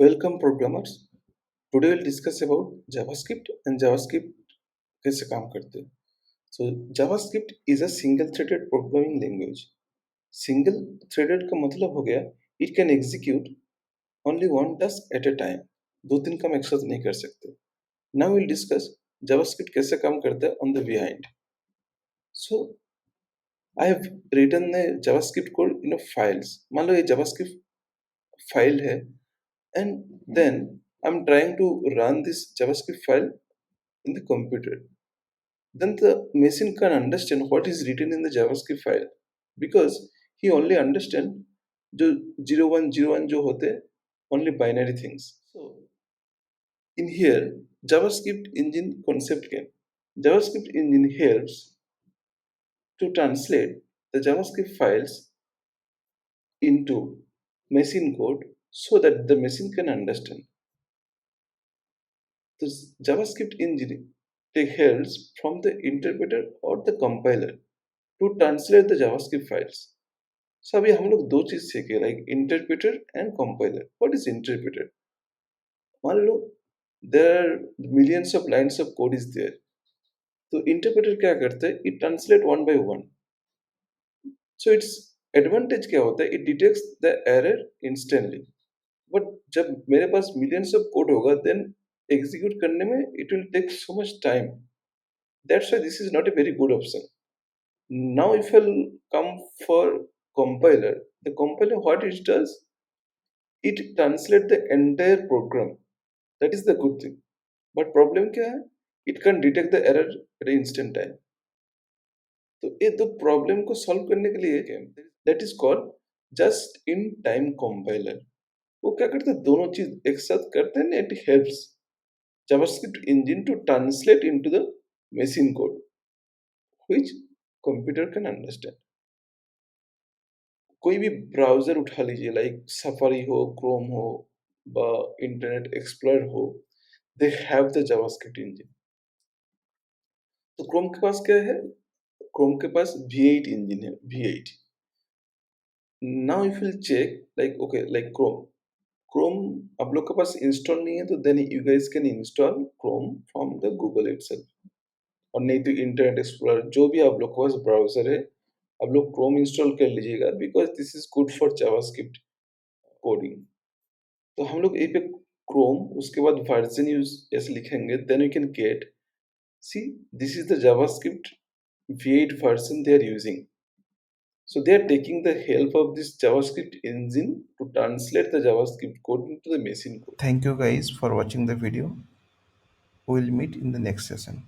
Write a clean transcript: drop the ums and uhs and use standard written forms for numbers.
Welcome programmers. Today we'll discuss about JavaScript and JavaScript कैसे काम करते हैं. So JavaScript is a single-threaded programming language. Single-threaded का मतलब हो गया it can execute only one task at a time. दो तीन काम एक साथ नहीं कर सकते. Now we'll discuss JavaScript कैसे काम करता है on the behind. So I have written the JavaScript code in a files. मान लो ये JavaScript file है and then I'm trying to run this JavaScript file in the computer. Then the machine can understand what is written in the JavaScript file because he only understand जो 0101 जो होते हैं only binary things. So in here JavaScript engine concept can JavaScript engine helps to translate the JavaScript files into machine code so that the machine can understand. The JavaScript engine takes help from the interpreter or the compiler to translate the JavaScript files. So अभी हम लोग दो चीज सीखे like interpreter and compiler. What is interpreter? मान लो there are millions of lines of code is there. तो interpreter क्या करता है? It translate one by one. So its advantage क्या होता है? It detects the error instantly. But जब मेरे पास millions of code होगा then execute करने में it will take so much time. That's why this is not a very good option. Now if I'll come for compiler, the compiler what it does, it translates the entire program. That is the good thing. But problem क्या है? It can detect the error at an instant time. तो ये दो problem को solve करने के लिए that is called just in time compiler. वो क्या करते हैं? दोनों चीज एक साथ करते हैं. It helps JavaScript engine to translate into the machine code which computer can understand. कोई भी ब्राउजर उठा लीजिए लाइक सफारी हो, क्रोम हो, इंटरनेट एक्सप्लोरर हो, they have the JavaScript engine. तो क्रोम के पास क्या है? क्रोम के पास V8 इंजन है. V8. Now if you check like okay like Chrome आप लोग के पास इंस्टॉल नहीं है तो then you guys can install Chrome from the Google itself. और नहीं तो इंटरनेट एक्सप्लोरर जो भी आप लोग के पास ब्राउजर है आप लोग क्रोम इंस्टॉल कर लीजिएगा because this is good for JavaScript coding. तो हम लोग यहीं पे क्रोम उसके बाद वर्जन यूज ऐसे लिखेंगे then you can get see this is the JavaScript V8 version they are using. So they are taking the help of this JavaScript engine to translate the JavaScript code into the machine code. Thank you guys for watching the video. We will meet in the next session.